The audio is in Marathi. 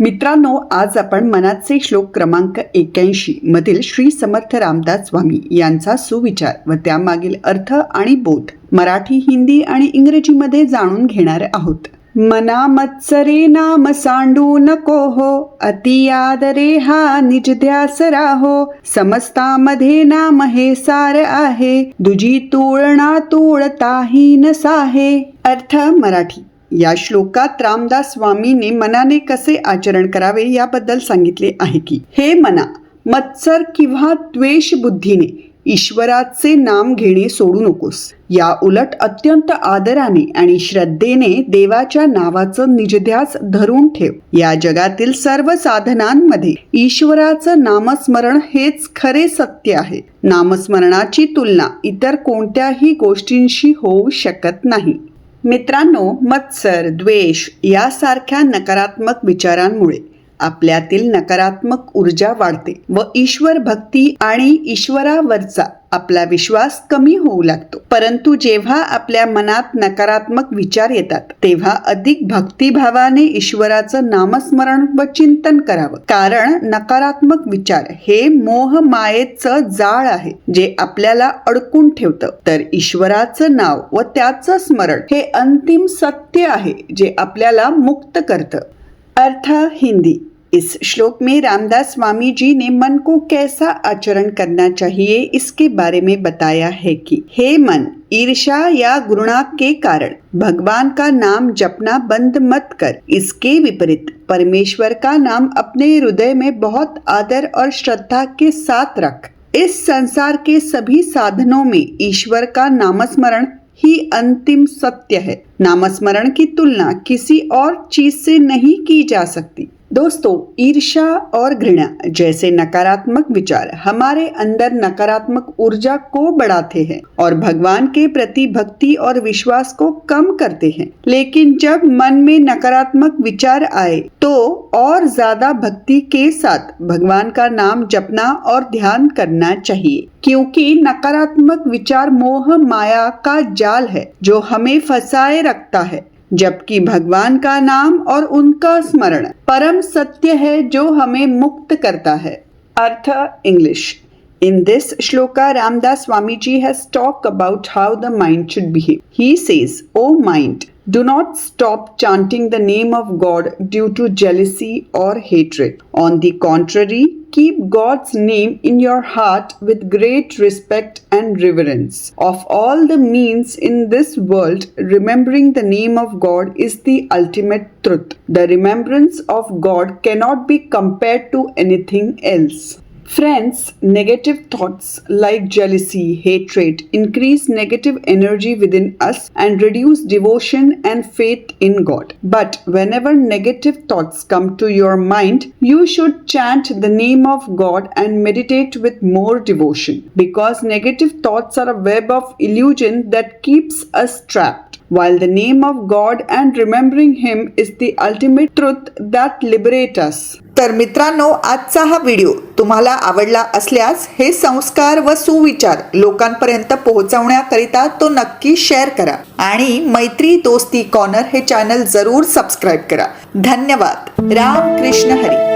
मित्रांनो, आज आपण मनाचे श्लोक क्रमांक 81 मधील श्री समर्थ रामदास स्वामी यांचा सुविचार व त्यामागील अर्थ आणि बोध मराठी, हिंदी आणि इंग्रजीमध्ये जाणून घेणार आहोत. मना मत्सरे नाम सांडू नको हो, अति आदरे हा निज ध्यास राहो. समस्तामध्ये नाम हे सार आहे, दुजी तुळना तुळताही नसाहे. अर्थ मराठी. या श्लोकात रामदास स्वामींनी मनाने कसे आचरण करावे याबद्दल सांगितले आहे की, हे मना, मत्सर किंवा द्वेष बुद्धीने ईश्वराचे नाम घेणे सोडू नकोस. या उलट अत्यंत आदराने आणि श्रद्धेने देवाच्या नावाचं निजध्यास धरून ठेव. या जगातील सर्व साधनांमध्ये ईश्वराचं नामस्मरण हेच खरे सत्य आहे. नामस्मरणाची तुलना इतर कोणत्याही गोष्टींशी होऊ शकत नाही. मित्रांनो, मत्सर, द्वेष यासारख्या नकारात्मक विचारांमुळे आपल्यातील नकारात्मक ऊर्जा वाढते व ईश्वर भक्ती आणि ईश्वरावरचा आपला विश्वास कमी होऊ लागतो. परंतु जेव्हा आपल्या मनात नकारात्मक विचार येतात तेव्हा अधिक भक्तिभावाने ईश्वराचं नामस्मरण व चिंतन करावं. कारण नकारात्मक विचार हे मोह मायेचं जाळ आहे जे आपल्याला अडकून ठेवतं, तर ईश्वराचं नाव व त्याचं स्मरण हे अंतिम सत्य आहे जे आपल्याला मुक्त करतं. अर्थ हिंदी. इस श्लोक में रामदास स्वामी जी ने मन को कैसा आचरण करना चाहिए इसके बारे में बताया है कि, हे मन, ईर्ष्या या घृणा के कारण भगवान का नाम जपना बंद मत कर. इसके विपरीत परमेश्वर का नाम अपने हृदय में बहुत आदर और श्रद्धा के साथ रख. इस संसार के सभी साधनों में ईश्वर का नामस्मरण ही अंतिम सत्य है. नामस्मरण की तुलना किसी और चीज से नहीं की जा सकती. दोस्तों, ईर्ष्या और घृणा जैसे नकारात्मक विचार हमारे अंदर नकारात्मक ऊर्जा को बढ़ाते हैं और भगवान के प्रति भक्ति और विश्वास को कम करते हैं. लेकिन जब मन में नकारात्मक विचार आए तो और ज्यादा भक्ति के साथ भगवान का नाम जपना और ध्यान करना चाहिए, क्योंकि नकारात्मक विचार मोह माया का जाल है जो हमें फंसाए रखता है, जबकि भगवान का नाम और उनका स्मरण परम सत्य है जो हमें मुक्त करता है. अर्थ English. In this shloka, Ramdas Swamiji has talked about how the mind should behave. He says, "O mind, do not stop chanting the name of God due to jealousy or hatred. On the contrary, keep God's name in your heart with great respect and reverence. Of all the means in this world, remembering the name of God is the ultimate truth. The remembrance of God cannot be compared to anything else." Friends, negative thoughts like jealousy, hatred increase negative energy within us and reduce devotion and faith in God. But whenever negative thoughts come to your mind, you should chant the name of God and meditate with more devotion, because negative thoughts are a web of illusion that keeps us trapped, while the name of God and remembering Him is the ultimate truth that liberates us. तर मित्रांनो, आजचा हा व्हिडिओ तुम्हाला आवडला असल्यास हे संस्कार व सुविचार लोकांपर्यंत पोहोचवण्याकरिता तो नक्की शेअर करा आणि मैत्री दोस्ती कॉर्नर हे चॅनल जरूर सबस्क्राईब करा. धन्यवाद. राम कृष्ण हरी.